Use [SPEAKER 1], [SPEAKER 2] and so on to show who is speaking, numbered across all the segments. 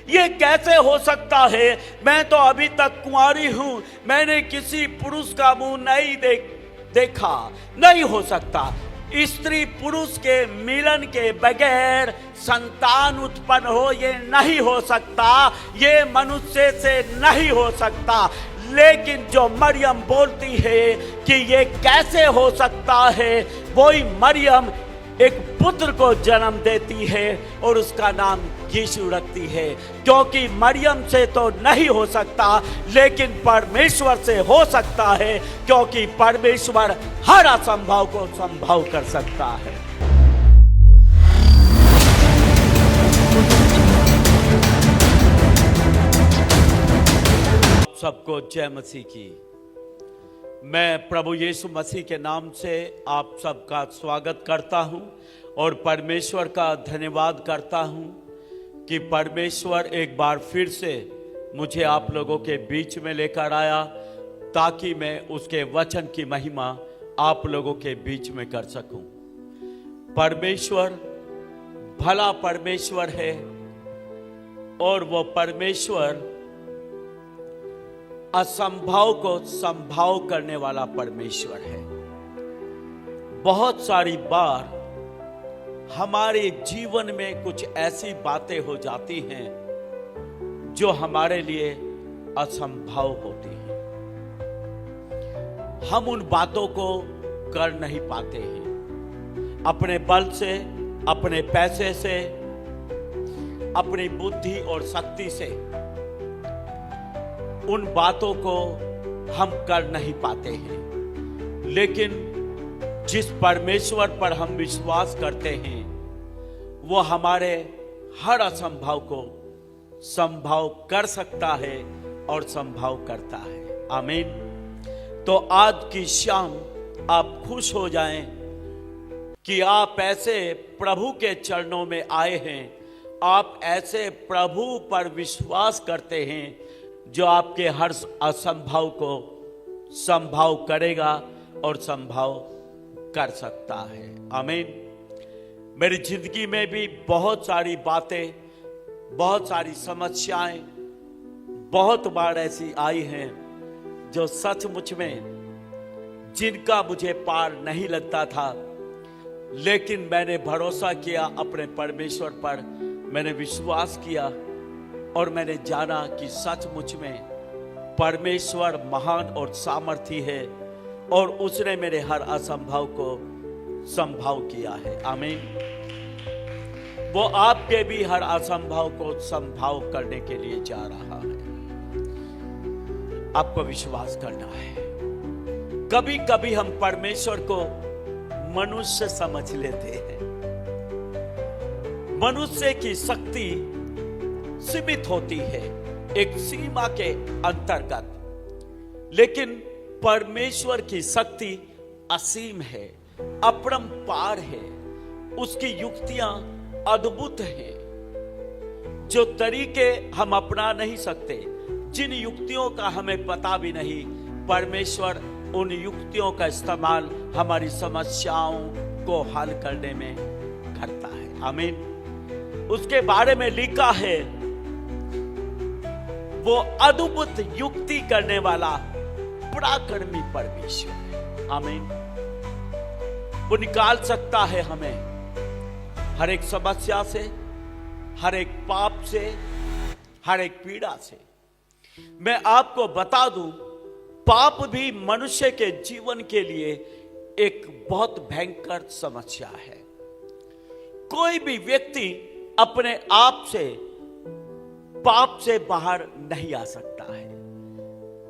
[SPEAKER 1] ये कैसे हो सकता है? मैं तो अभी तक कुंवारी हूं, मैंने किसी पुरुष का मुंह नहीं देखा। नहीं हो सकता। स्त्री पुरुष के मिलन के बगैर संतान उत्पन्न हो, ये नहीं हो सकता, ये मनुष्य से नहीं हो सकता। लेकिन जो मरियम बोलती है कि ये कैसे हो सकता है, वही मरियम एक पुत्र को जन्म देती है और उसका नाम यीशु रखती है। क्योंकि मरियम से तो नहीं हो सकता, लेकिन परमेश्वर से हो सकता है, क्योंकि परमेश्वर हर असंभव को संभव कर सकता है। सबको जय मसीह की। मैं प्रभु यीशु मसीह के नाम से आप सबका स्वागत करता हूं और परमेश्वर का धन्यवाद करता हूं कि परमेश्वर एक बार फिर से मुझे आप लोगों के बीच में लेकर आया, ताकि मैं उसके वचन की महिमा आप लोगों के बीच में कर सकूं। परमेश्वर भला परमेश्वर है और वो परमेश्वर असंभव को संभव करने वाला परमेश्वर है। बहुत सारी बार हमारे जीवन में कुछ ऐसी बातें हो जाती हैं जो हमारे लिए असंभव होती हैं। हम उन बातों को कर नहीं पाते हैं, अपने बल से, अपने पैसे से, अपनी बुद्धि और शक्ति से उन बातों को हम कर नहीं पाते हैं। लेकिन जिस परमेश्वर पर हम विश्वास करते हैं, वो हमारे हर असंभव को संभव कर सकता है और संभव करता है। आमीन। तो आज की शाम आप खुश हो जाएं कि आप ऐसे प्रभु के चरणों में आए हैं, आप ऐसे प्रभु पर विश्वास करते हैं जो आपके हर असंभव को संभव करेगा और संभव कर सकता है। आमीन। मेरी जिंदगी में भी बहुत सारी बातें, बहुत सारी समस्याएं बहुत बार ऐसी आई हैं जो सचमुच में जिनका मुझे पार नहीं लगता था, लेकिन मैंने भरोसा किया अपने परमेश्वर पर, मैंने विश्वास किया और मैंने जाना कि सचमुच में परमेश्वर महान और सामर्थी है और उसने मेरे हर असंभव को संभव किया है। आमीन। वो आपके भी हर असंभव को संभव करने के लिए जा रहा है। आपको विश्वास करना है। कभी कभी हम परमेश्वर को मनुष्य समझ लेते हैं। मनुष्य की शक्ति सीमित होती है एक सीमा के अंतर्गत, लेकिन परमेश्वर की शक्ति असीम है, अपरंपार है। उसकी युक्तियां अद्भुत हैं, जो तरीके हम अपना नहीं सकते, जिन युक्तियों का हमें पता भी नहीं, परमेश्वर उन युक्तियों का इस्तेमाल हमारी समस्याओं को हल करने में करता है। आमीन। उसके बारे में लिखा है, वो अद्भुत युक्ति करने वाला पराक्रमी परमेश्वर है। आमीन। वो निकाल सकता है हमें हर एक समस्या से, हर एक पाप से, हर एक पीड़ा से। मैं आपको बता दूं, पाप भी मनुष्य के जीवन के लिए एक बहुत भयंकर समस्या है। कोई भी व्यक्ति अपने आप से पाप से बाहर नहीं आ सकता है।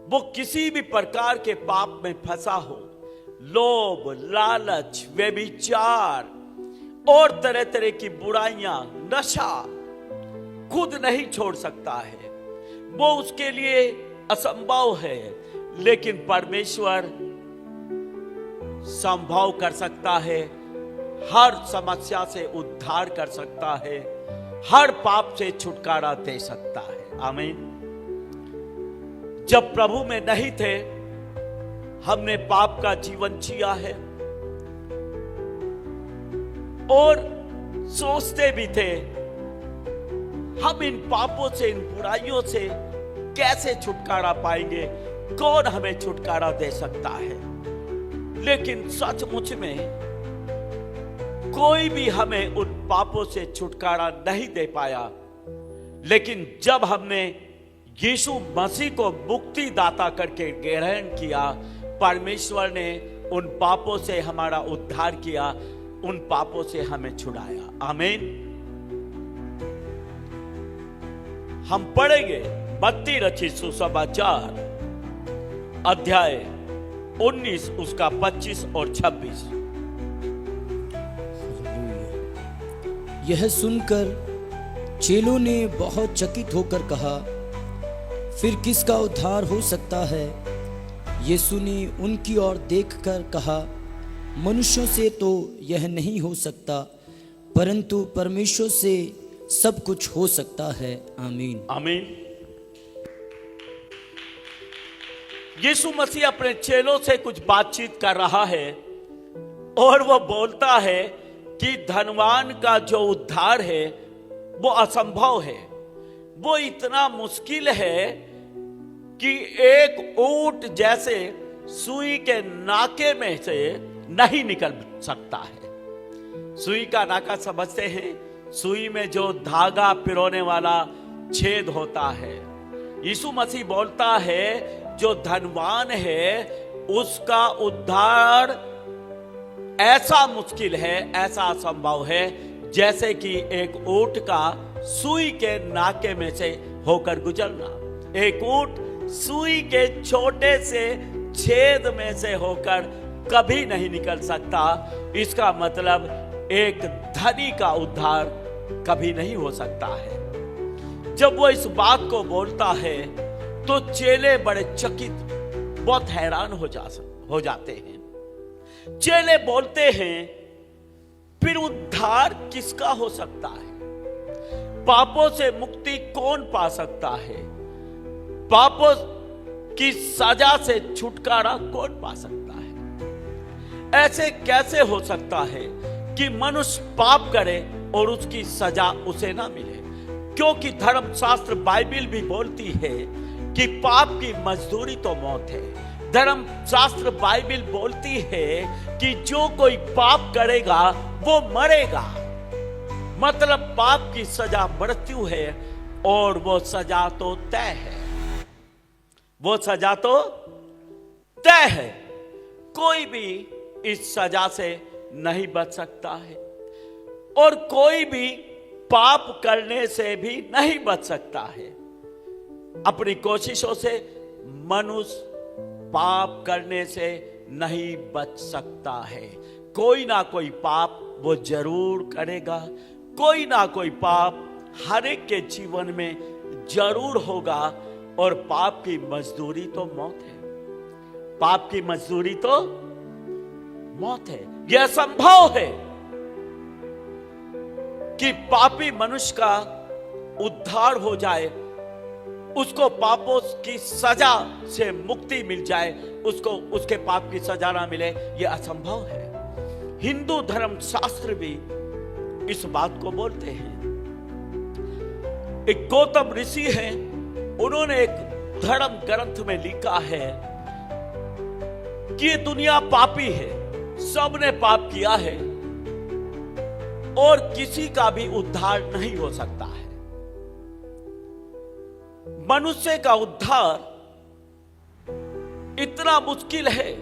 [SPEAKER 1] वो किसी भी प्रकार के पाप में फंसा हो, लोभ, लालच, व्यभिचार और तरह तरह की बुराइयां, नशा, खुद नहीं छोड़ सकता है। वो उसके लिए असंभव है, लेकिन परमेश्वर संभव कर सकता है, हर समस्या से उद्धार कर सकता है, हर पाप से छुटकारा दे सकता है। आमीन। जब प्रभु में नहीं थे, हमने पाप का जीवन जिया है और सोचते भी थे हम इन पापों से, इन बुराइयों से कैसे छुटकारा पाएंगे? कौन हमें छुटकारा दे सकता है? लेकिन सचमुच में कोई भी हमें उन पापों से छुटकारा नहीं दे पाया। लेकिन जब हमने यीशु मसीह को मुक्तिदाता करके ग्रहण किया, परमेश्वर ने उन पापों से हमारा उद्धार किया, उन पापों से हमें छुड़ाया। आमीन। हम पढ़ेंगे मत्ती रचित सुसमाचार अध्याय 19 उसका 25 और 26।
[SPEAKER 2] यह सुनकर चेलों ने बहुत चकित होकर कहा, फिर किसका उद्धार हो सकता है? यीशु ने उनकी ओर देखकर कहा, मनुष्यों से तो यह नहीं हो सकता, परंतु परमेश्वर से सब कुछ हो सकता है। आमीन।
[SPEAKER 1] आमीन। यीशु मसीह अपने चेलों से कुछ बातचीत कर रहा है और वो बोलता है कि धनवान का जो उद्धार है वो असंभव है। वो इतना मुश्किल है कि एक ऊंट जैसे सुई के नाके में से नहीं निकल सकता है। सुई का नाका समझते हैं? सुई में जो धागा पिरोने वाला छेद होता है। यीशु मसीह बोलता है जो धनवान है उसका उद्धार ऐसा मुश्किल है, ऐसा असंभव है, जैसे कि एक ऊंट का सुई के नाके में से होकर गुजरना। एक ऊंट सुई के छोटे से छेद में से होकर कभी नहीं निकल सकता। इसका मतलब एक धनी का उद्धार कभी नहीं हो सकता है। जब वो इस बात को बोलता है तो चेले बड़े चकित, बहुत हैरान हो जाते हैं। चेले बोलते हैं, फिर उद्धार किसका हो सकता है? पापों से मुक्ति कौन पा सकता है? पापों की सजा से छुटकारा कौन पा सकता है? ऐसे कैसे हो सकता है कि मनुष्य पाप करे और उसकी सजा उसे ना मिले? क्योंकि धर्मशास्त्र बाइबल भी बोलती है कि पाप की मजदूरी तो मौत है। धर्मशास्त्र बाइबल बोलती है कि जो कोई पाप करेगा वो मरेगा। मतलब पाप की सजा मृत्यु है और वो सजा तो तय है। वो सजा तो तय है। कोई भी इस सजा से नहीं बच सकता है और कोई भी पाप करने से भी नहीं बच सकता है। अपनी कोशिशों से मनुष्य पाप करने से नहीं बच सकता है। कोई ना कोई पाप वो जरूर करेगा। कोई ना कोई पाप हर एक के जीवन में जरूर होगा और पाप की मजदूरी तो मौत है। पाप की मजदूरी तो मौत है। यह संभव है कि पापी मनुष्य का उद्धार हो जाए, उसको पापों की सजा से मुक्ति मिल जाए, उसको उसके पाप की सजा ना मिले, यह असंभव है। हिंदू धर्म शास्त्र भी इस बात को बोलते हैं। एक गौतम ऋषि हैं, उन्होंने एक धर्म ग्रंथ में लिखा है कि ये दुनिया पापी है, सबने पाप किया है और किसी का भी उद्धार नहीं हो सकता है। मनुष्य का उद्धार इतना मुश्किल है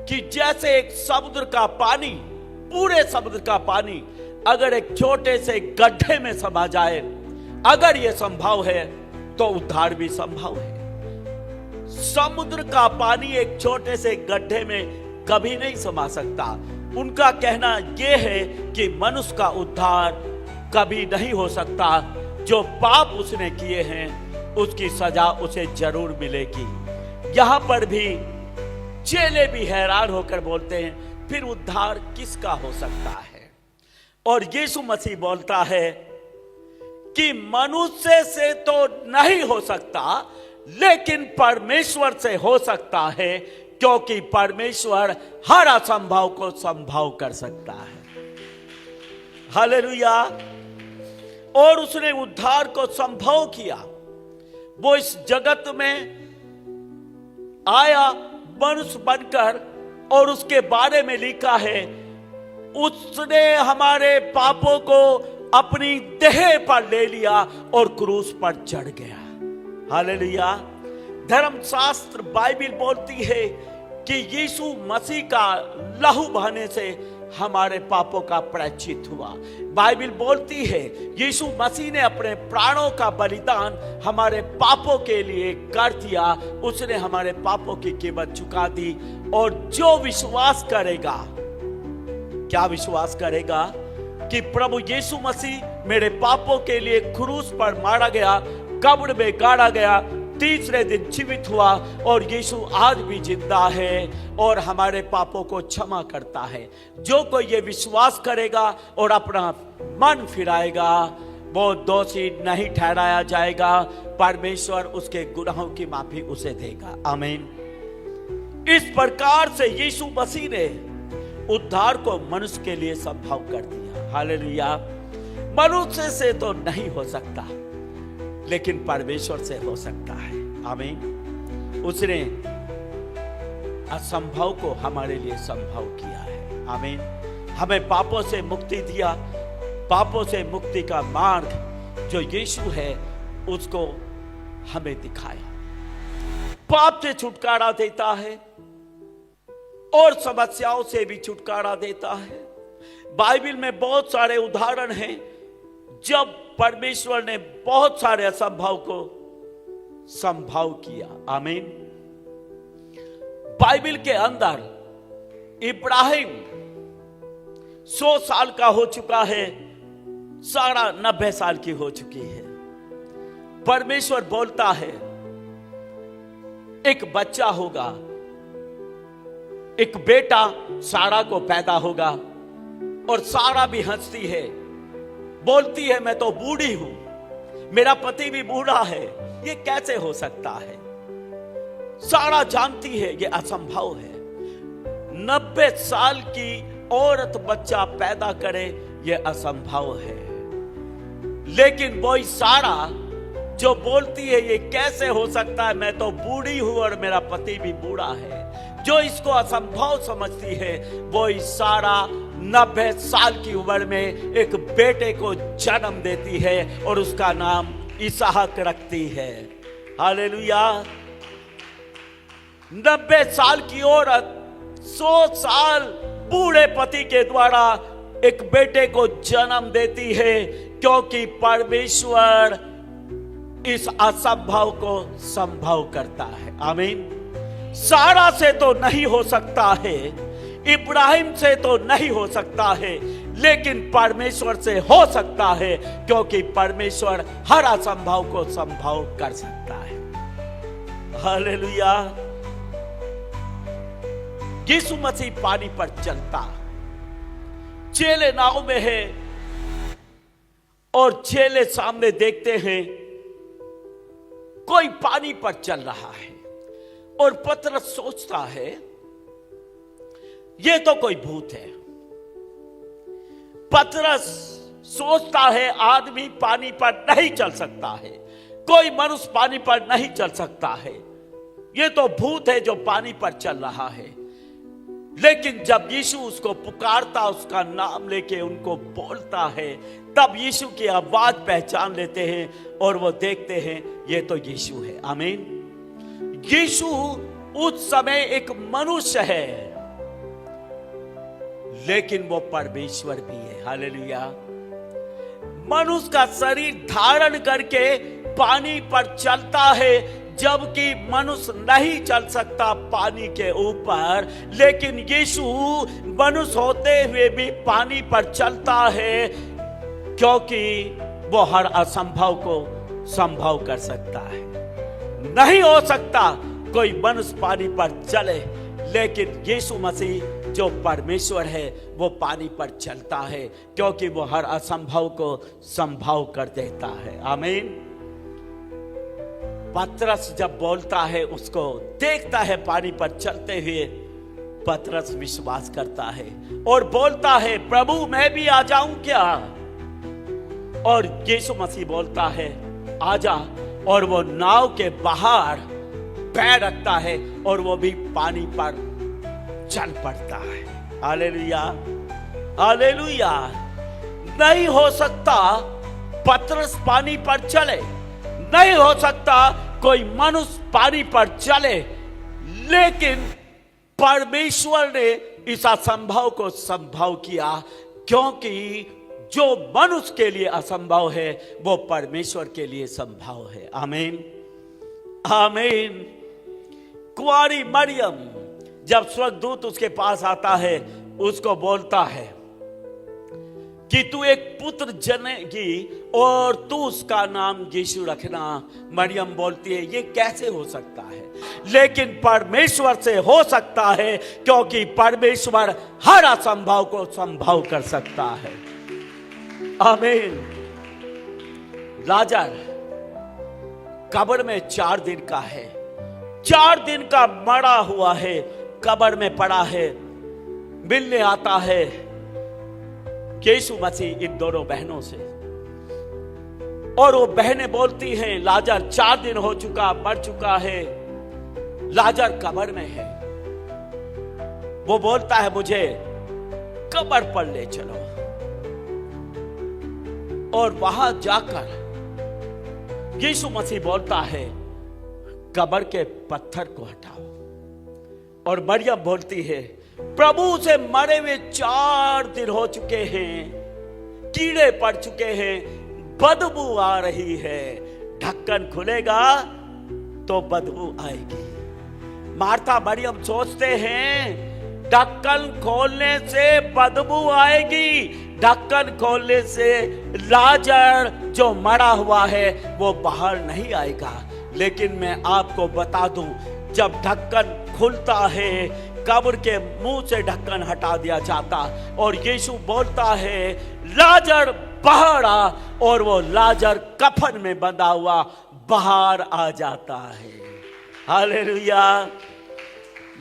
[SPEAKER 1] कि जैसे एक समुद्र का पानी, पूरे समुद्र का पानी अगर एक छोटे से गड्ढे में समा जाए, अगर यह संभव है तो उद्धार भी संभव है। समुद्र का पानी एक छोटे से गड्ढे में कभी नहीं समा सकता। उनका कहना यह है कि मनुष्य का उद्धार कभी नहीं हो सकता। जो पाप उसने किए हैं उसकी सजा उसे जरूर मिलेगी। यहां पर भी चेले भी हैरान होकर बोलते हैं, फिर उद्धार किसका हो सकता है? और यीशु मसीह बोलता है कि मनुष्य से तो नहीं हो सकता, लेकिन परमेश्वर से हो सकता है, क्योंकि परमेश्वर हर असंभव को संभव कर सकता है। हालेलुया। और उसने उद्धार को संभव किया। वो इस जगत में आया मनुष्य बनकर, और उसके बारे में लिखा है उसने हमारे पापों को अपनी देह पर ले लिया और क्रूस पर चढ़ गया। हालेलुया। धर्मशास्त्र बाइबल बोलती है कि यीशु मसीह का लहू बहने से हमारे पापों का प्रायश्चित हुआ। बाइबल बोलती है यीशु मसीह ने अपने प्राणों का बलिदान हमारे पापों के लिए कर दिया। उसने हमारे पापों की कीमत चुका दी। और जो विश्वास करेगा, क्या विश्वास करेगा कि प्रभु यीशु मसीह मेरे पापों के लिए क्रूस पर मारा गया, कब्र में गाड़ा गया, तीसरे दिन जीवित हुआ, और यीशु आज भी जिंदा है और हमारे पापों को क्षमा करता है। जो कोई ये विश्वास करेगा और अपना मन फिराएगा, वो दोषी नहीं ठहराया जाएगा। परमेश्वर उसके गुनाहों की माफी उसे देगा। आमीन। इस प्रकार से यीशु मसीह ने उद्धार को मनुष्य के लिए संभव कर दिया। हालेलुया। मनुष्य से तो नहीं हो सकता, लेकिन परमेश्वर से हो सकता है। आमीन। उसने असंभव को हमारे लिए संभव किया है। आमीन। हमें पापों से मुक्ति दिया। पापों से मुक्ति का मार्ग जो यीशु है उसको हमें दिखाया। पाप से छुटकारा देता है और समस्याओं से भी छुटकारा देता है। बाइबल में बहुत सारे उदाहरण हैं जब परमेश्वर ने बहुत सारे असंभव को संभव किया। आमीन। बाइबल के अंदर इब्राहिम 100 साल का हो चुका है, सारा 90 साल की हो चुकी है। परमेश्वर बोलता है एक बच्चा होगा, एक बेटा सारा को पैदा होगा, और सारा भी हंसती है, बोलती है मैं तो बूढ़ी हूं, मेरा पति भी बूढ़ा है, ये कैसे हो सकता है। सारा जानती है ये असंभव है। 90 साल की औरत बच्चा पैदा करे ये असंभव है। लेकिन वही सारा जो बोलती है ये कैसे हो सकता है, मैं तो बूढ़ी हूं और मेरा पति भी बूढ़ा है, जो इसको असंभव समझती है, वो सारा 90 साल की उम्र में एक बेटे को जन्म देती है और उसका नाम इसहाक रखती है। हालेलुया। 90 साल की औरत 100 साल बूढ़े पति के द्वारा एक बेटे को जन्म देती है, क्योंकि परमेश्वर इस असंभव को संभव करता है। आमीन। सारा से तो नहीं हो सकता है, इब्राहिम से तो नहीं हो सकता है, लेकिन परमेश्वर से हो सकता है, क्योंकि परमेश्वर हर असंभव को संभव कर सकता है। हालेलुया। यीशु मसीह पानी पर चलता, चेले नाव में है और चेले सामने देखते हैं कोई पानी पर चल रहा है, और पतरस सोचता है ये तो कोई भूत है। पतरस सोचता है आदमी पानी पर नहीं चल सकता है, कोई मनुष्य पानी पर नहीं चल सकता है, ये तो भूत है जो पानी पर चल रहा है। लेकिन जब यीशु उसको पुकारता, उसका नाम लेके उनको बोलता है, तब यीशु की आवाज पहचान लेते हैं और वो देखते हैं ये तो यीशु है। आमीन। यीशु उस समय एक मनुष्य है, लेकिन वो परमेश्वर भी है। हालेलुया। मनुष्य का शरीर धारण करके पानी पर चलता है, जबकि मनुष्य नहीं चल सकता पानी के ऊपर, लेकिन यीशु मनुष्य होते हुए भी पानी पर चलता है, क्योंकि वो हर असंभव को संभव कर सकता है। नहीं हो सकता कोई मनुष्य पानी पर चले, लेकिन यीशु मसीह जो परमेश्वर है वो पानी पर चलता है, क्योंकि वो हर असंभव को संभव कर देता है। आमीन। पतरस जब बोलता है, उसको देखता है पानी पर चलते हुए, पतरस विश्वास करता है और बोलता है प्रभु मैं भी आ जाऊं क्या। और यीशु मसीह बोलता है आजा, और वो नाव के बाहर पैर रखता है और वो भी पानी पर चल पड़ता है। Hallelujah, hallelujah. नहीं हो सकता पतरस पानी पर चले, नहीं हो सकता कोई मनुष्य पानी पर चले, लेकिन परमेश्वर ने इस असंभव को संभव किया, क्योंकि जो मनुष्य के लिए असंभव है वो परमेश्वर के लिए संभव है। आमीन, आमीन। कुंवारी मरियम, जब स्वर्गदूत उसके पास आता है, उसको बोलता है कि तू एक पुत्र जनेगी और तू उसका नाम यीशु रखना। मरियम बोलती है ये कैसे हो सकता है, लेकिन परमेश्वर से हो सकता है, क्योंकि परमेश्वर हर असंभव को संभव कर सकता है। आमीन। लाजर कब्र में 4 दिन का है, 4 दिन का मरा हुआ है, कब्र में पड़ा है। मिलने आता है यीशु मसीह इन दोनों बहनों से, और वो बहनें बोलती हैं लाजर 4 दिन हो चुका, मर चुका है, लाजर कब्र में है। वो बोलता है मुझे कब्र पर ले चलो, और वहां जाकर यीशु मसीह बोलता है कब्र के पत्थर को हटाओ। और मरियम बोलती है प्रभु से मरे हुए 4 दिन हो चुके हैं, कीड़े पड़ चुके हैं, बदबू आ रही है, ढक्कन खुलेगा तो बदबू आएगी। मार्था मरियम सोचते हैं ढक्कन खोलने से बदबू आएगी, ढक्कन खोलने से लाजर जो मरा हुआ है वो बाहर नहीं आएगा। लेकिन मैं आपको बता दूं, जब ढक्कन खुलता है, कब्र के मुंह से ढक्कन हटा दिया जाता, और यीशु बोलता है लाजर बाहर आ, और वो लाजर कफन में बंधा हुआ बाहर आ जाता है। हालेलुया।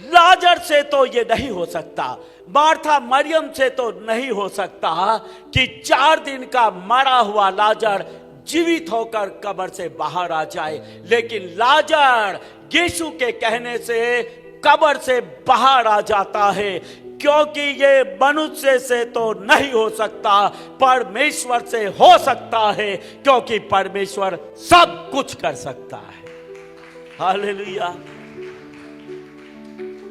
[SPEAKER 1] लाजर से तो ये नहीं हो सकता, मार्था मरियम से तो नहीं हो सकता कि 4 दिन का मरा हुआ लाजर जीवित होकर कब्र से बाहर आ जाए, लेकिन लाजर यीशु के कहने से कब्र से बाहर आ जाता है, क्योंकि ये मनुष्य से तो नहीं हो सकता, परमेश्वर से हो सकता है, क्योंकि परमेश्वर सब कुछ कर सकता है। हालेलुया।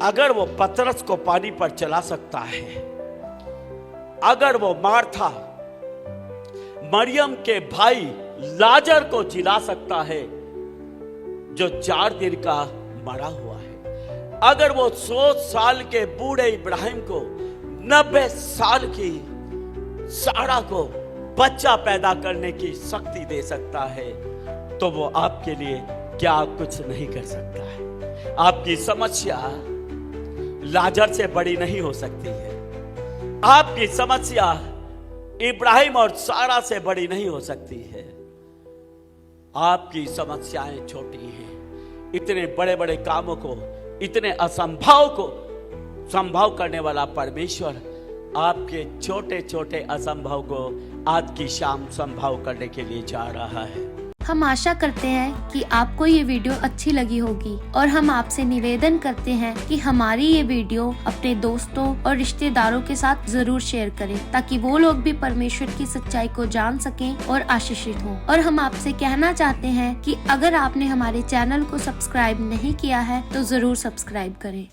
[SPEAKER 1] अगर वो पतरस को पानी पर चला सकता है, अगर वो मार्था मरियम के भाई लाजर को जिला सकता है जो 4 दिन का मरा हुआ है, अगर वो 100 साल के बूढ़े इब्राहिम को 90 साल की सारा को बच्चा पैदा करने की शक्ति दे सकता है, तो वो आपके लिए क्या कुछ नहीं कर सकता है। आपकी समस्या लाजर से बड़ी नहीं हो सकती है, आपकी समस्या इब्राहिम और सारा से बड़ी नहीं हो सकती है। आपकी समस्याएं छोटी हैं, इतने बड़े बड़े कामों को, इतने असंभव को संभव करने वाला परमेश्वर आपके छोटे छोटे असंभव को आज की शाम संभव करने के लिए जा रहा है।
[SPEAKER 3] हम आशा करते हैं कि आपको ये वीडियो अच्छी लगी होगी, और हम आपसे निवेदन करते हैं कि हमारी ये वीडियो अपने दोस्तों और रिश्तेदारों के साथ जरूर शेयर करें, ताकि वो लोग भी परमेश्वर की सच्चाई को जान सकें और आशीषित हों। और हम आपसे कहना चाहते हैं कि अगर आपने हमारे चैनल को सब्सक्राइब नहीं किया है तो जरूर सब्सक्राइब करें।